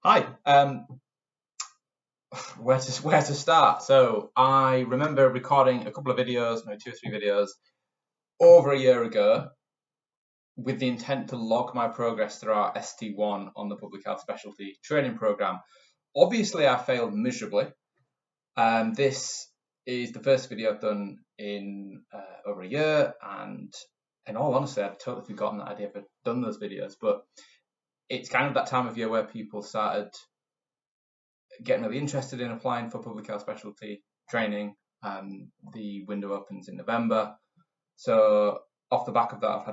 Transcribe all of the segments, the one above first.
Hi. Where to start? So I remember recording a couple of videos, maybe 2 or 3 videos, over a year ago, with the intent to log my progress through our ST1 on the public health specialty training program. Obviously, I failed miserably. This is the first video I've done in over a year, and in all honesty, I'd totally forgotten that I'd ever done those videos. But it's kind of that time of year where people started getting really interested in applying for public health specialty training. The window opens in November. So off the back of that, I've had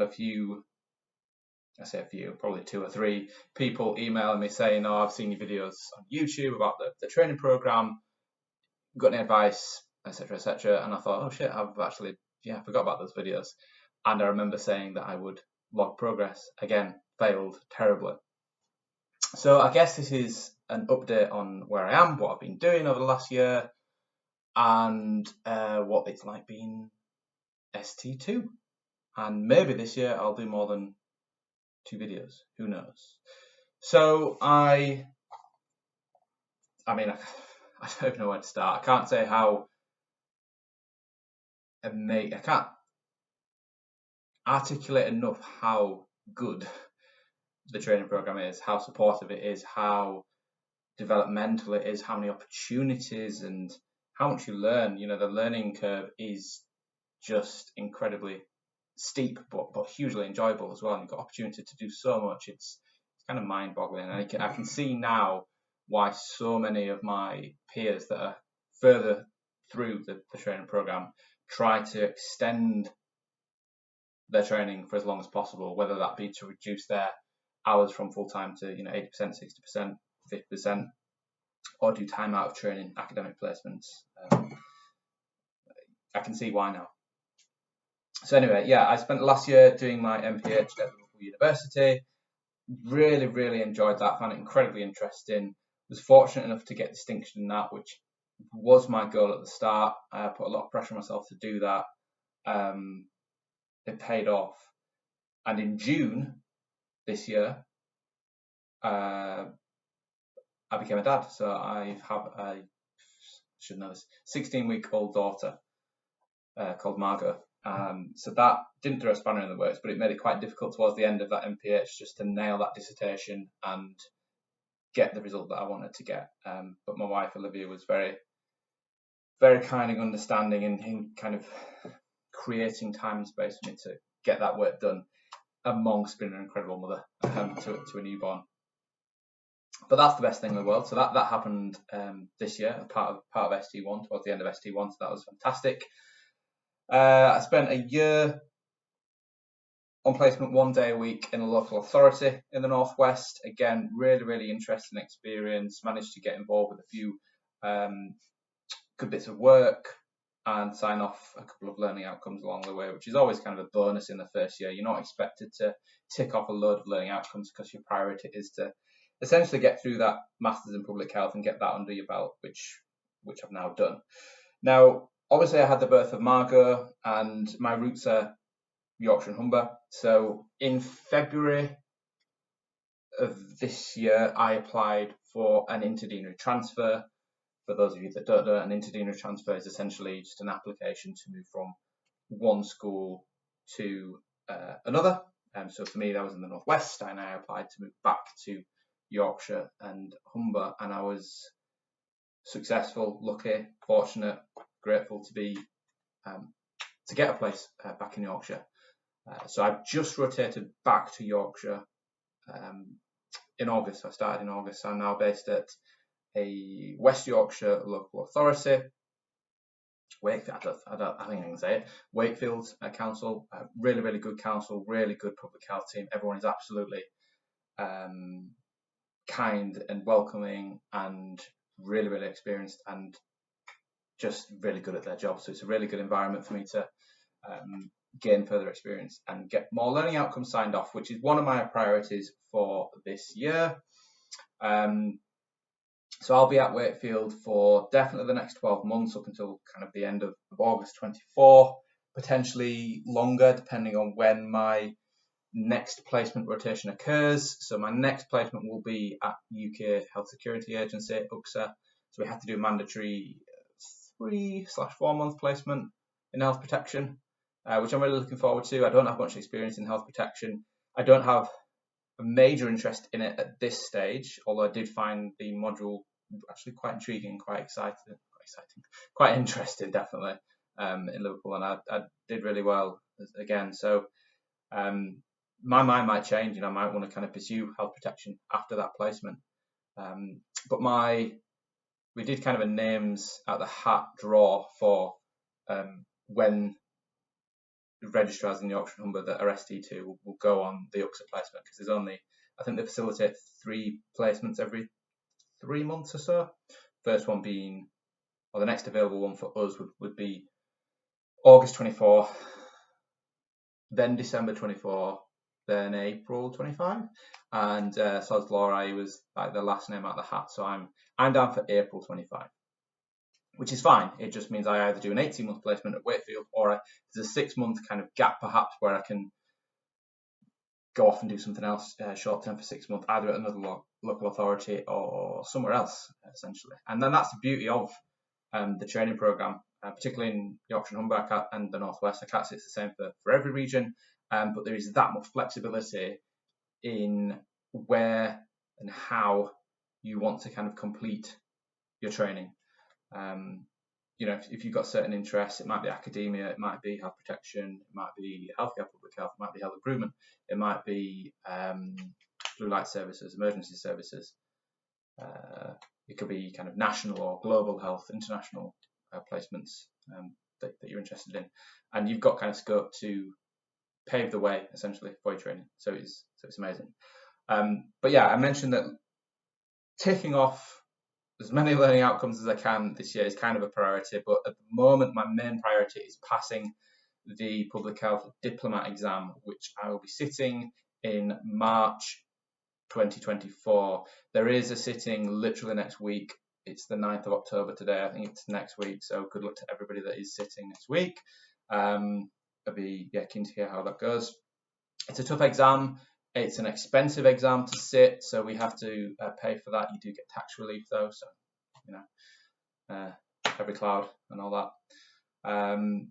probably 2 or 3 people emailing me saying, "Oh, I've seen your videos on YouTube about the training program. Got any advice, etc., etc." And I thought, oh shit, I've actually forgot about those videos. And I remember saying that I would log progress. Again, failed terribly. So I guess this is an update on where I am, what I've been doing over the last year, and what it's like being ST2. And maybe this year I'll do more than 2 videos. Who knows? So I don't know where to start. I can't say how I can't articulate enough how good the training program is, how supportive it is, how developmental it is, how many opportunities and how much you learn. The learning curve is just incredibly steep, but hugely enjoyable as well. And you've got opportunity to do so much. It's kind of mind-boggling. And I can see now why so many of my peers that are further through the training program try to extend their training for as long as possible, whether that be to reduce their hours from full-time to 80%, 60%, 50%, or do time out of training, academic placements. I can see why now. So anyway, I spent the last year doing my MPH at Liverpool University. Really, really enjoyed that. Found it incredibly interesting. Was fortunate enough to get distinction in that, which was my goal at the start. I put a lot of pressure on myself to do that. It paid off. And in June this year, I became a dad. So I have a 16-week-old daughter called Margot. So that didn't throw a spanner in the works, but it made it quite difficult towards the end of that MPH just to nail that dissertation and get the result that I wanted to get. But my wife Olivia was very, very kind and understanding in kind of creating time and space for me to get that work done, amongst being an incredible mother to a newborn. But that's the best thing in the world. So that happened this year, part of ST1, towards the end of ST1. So that was fantastic. I spent a year on placement 1 day a week in a local authority in the Northwest. Again, really, really interesting experience. Managed to get involved with a few good bits of work and sign off a couple of learning outcomes along the way, which is always kind of a bonus in the first year. You're not expected to tick off a load of learning outcomes because your priority is to essentially get through that Masters in Public Health and get that under your belt, which I've now done. Now, obviously, I had the birth of Margot, and my roots are Yorkshire and Humber. So in February of this year, I applied for an interdeanery transfer. For those of you that don't know, an interdeanery transfer is essentially just an application to move from one school to another. So for me, that was in the Northwest, and I applied to move back to Yorkshire and Humber, and I was successful, lucky, fortunate, grateful to be to get a place back in Yorkshire. So I've just rotated back to Yorkshire in August. I started in August. I'm now based at a West Yorkshire local authority. Wakefield, I think I can say it. Wakefield Council, really, really good council, really good public health team. Everyone is absolutely kind and welcoming and really, really experienced and just really good at their job. So it's a really good environment for me to gain further experience and get more learning outcomes signed off, which is one of my priorities for this year. So I'll be at Wakefield for definitely the next 12 months up until kind of the end of August 24, potentially longer, depending on when my next placement rotation occurs. So my next placement will be at UK Health Security Agency, UCSA. So we have to do a mandatory 3/4 month placement in health protection, which I'm really looking forward to. I don't have much experience in health protection. I don't have a major interest in it at this stage, although I did find the module actually quite intriguing, quite interesting, definitely, in Liverpool, and I did really well again. So my mind might change, and I might want to kind of pursue health protection after that placement. But we did kind of a names out the hat draw for when registrars in the Yorkshire Humber that are ST2 will go on the UCSA placement, because there's only, I think they facilitate 3 placements every 3 months or so. First one being, or the next available one for us would be August 24, then December 24, then April 25, and Sod's Law was like the last name out of the hat, so I'm down for April 25, which is fine. It just means I either do an 18-month placement at Wakefield, or there's a 6-month kind of gap perhaps where I can go off and do something else short term for 6 months, either at another local authority or somewhere else, essentially. And then that's the beauty of the training programme, particularly in Yorkshire and Humber and the North West. I can't say it's the same for every region, but there is that much flexibility in where and how you want to kind of complete your training. If you've got certain interests, it might be academia, it might be health protection, it might be healthcare, public health, it might be health improvement, it might be blue light services, emergency services. It could be kind of national or global health, international placements that you're interested in, and you've got kind of scope to pave the way essentially for your training. So it's amazing. But yeah, I mentioned that ticking off as many learning outcomes as I can this year is kind of a priority, but at the moment my main priority is passing the public health diplomat exam, which I will be sitting in March 2024. There is a sitting literally next week. It's the 9th of October today. I think it's next week, so good luck to everybody that is sitting next week. I'll be keen to hear how that goes. It's a tough exam. It's an expensive exam to sit, so we have to pay for that. You do get tax relief though, so every cloud and all that.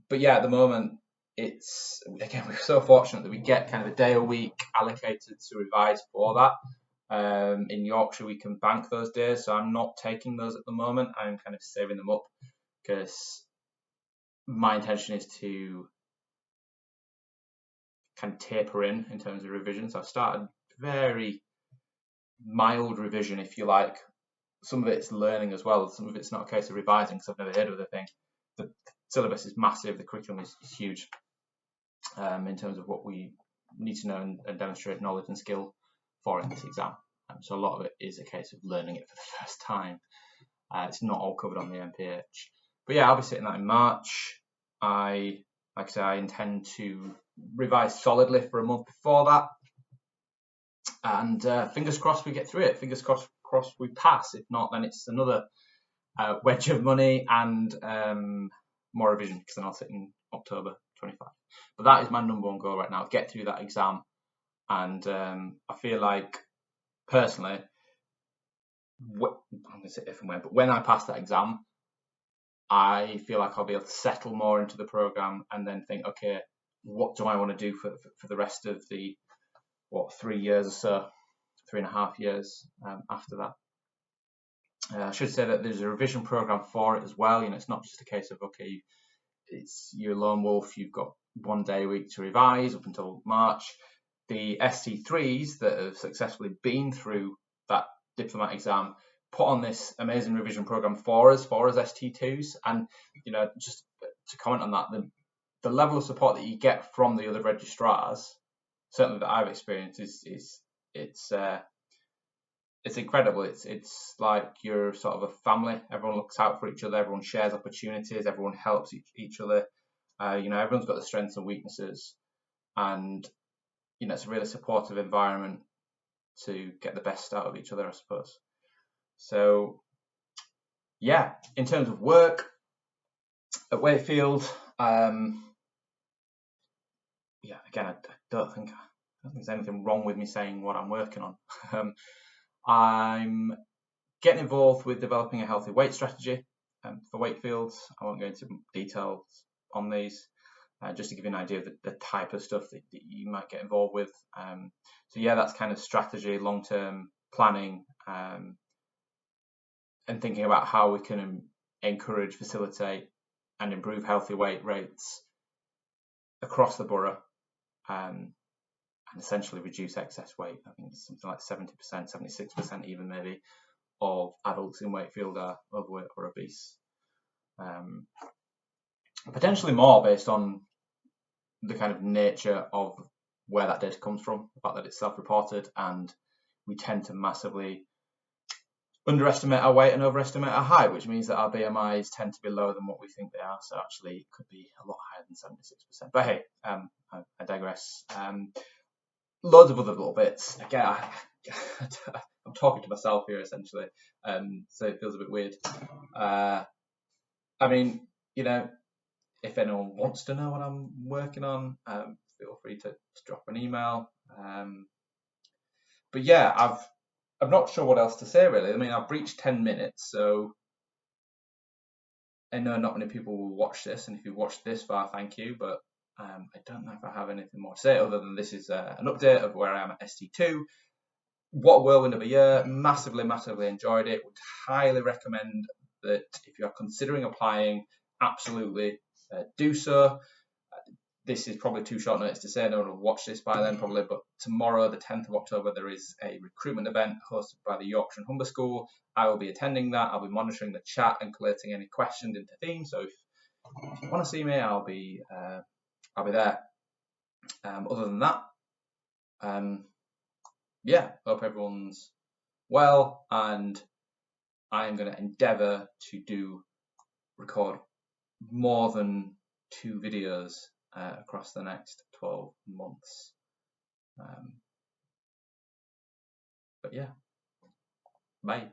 But yeah, at the moment, we're so fortunate that we get kind of a day a week allocated to revise for that. In Yorkshire, we can bank those days, so I'm not taking those at the moment. I'm kind of saving them up because my intention is to kind of taper in terms of revision. So I've started very mild revision, if you like. Some of it's learning as well. Some of it's not a case of revising because I've never heard of the thing. The syllabus is massive. The curriculum is huge in terms of what we need to know and demonstrate knowledge and skill for in this exam. So a lot of it is a case of learning it for the first time. It's not all covered on the MPH. But yeah, I'll be sitting that in March. Like I say, I intend to revise solidly for a month before that. And fingers crossed we get through it. Fingers crossed we pass. If not, then it's another wedge of money and more revision, because then I'll sit in October 25. But that is my number one goal right now, get through that exam. And I feel like, personally, I'm going to say if and when, but when I pass that exam, I feel like I'll be able to settle more into the programme and then think, okay, what do I want to do for the rest of the 3 years or so, 3.5 years after that. I should say that there's a revision program for it as well. It's not just a case of, okay, it's your lone wolf, you've got 1 day a week to revise up until March. The ST3s that have successfully been through that diplomat exam put on this amazing revision program for us ST2s. And just to comment on that, the level of support that you get from the other registrars, certainly that I've experienced, it's incredible. It's like you're sort of a family. Everyone looks out for each other. Everyone shares opportunities. Everyone helps each other. Everyone's got their strengths and weaknesses, and it's a really supportive environment to get the best out of each other, I suppose. So yeah, in terms of work at Wakefield, again, I don't think don't think there's anything wrong with me saying what I'm working on. I'm getting involved with developing a healthy weight strategy for Wakefields. I won't go into details on these, just to give you an idea of the type of stuff that you might get involved with. So yeah, that's kind of strategy, long-term planning, and thinking about how we can encourage, facilitate, and improve healthy weight rates across the borough, and essentially reduce excess weight. I think it's something like 70%, 76% even maybe, of adults in Wakefield are overweight or obese. Potentially more based on the kind of nature of where that data comes from, the fact that it's self-reported, and we tend to massively underestimate our weight and overestimate our height, which means that our BMIs tend to be lower than what we think they are. So actually it could be a lot higher than 76%. But hey, I digress. Loads of other little bits. Again, I'm talking to myself here essentially, so it feels a bit weird. I mean, you know, if anyone wants to know what I'm working on, feel free to drop an email. But yeah, I'm not sure what else to say really. I mean, I've reached 10 minutes, so I know not many people will watch this, and if you've watched this far, thank you. But I don't know if I have anything more to say other than this is an update of where I am at ST2. What a whirlwind of a year. Massively enjoyed it. Would highly recommend that if you're considering applying, absolutely do so. This is probably too short notice to say, no one will watch this by then probably, but tomorrow, the 10th of October, there is a recruitment event hosted by the Yorkshire and Humber School. I will be attending that. I'll be monitoring the chat and collating any questions into themes. So if you want to see me, I'll be there. Other than that, yeah, hope everyone's well, and I'm going to endeavour to record more than 2 videos across the next 12 months. But yeah, bye.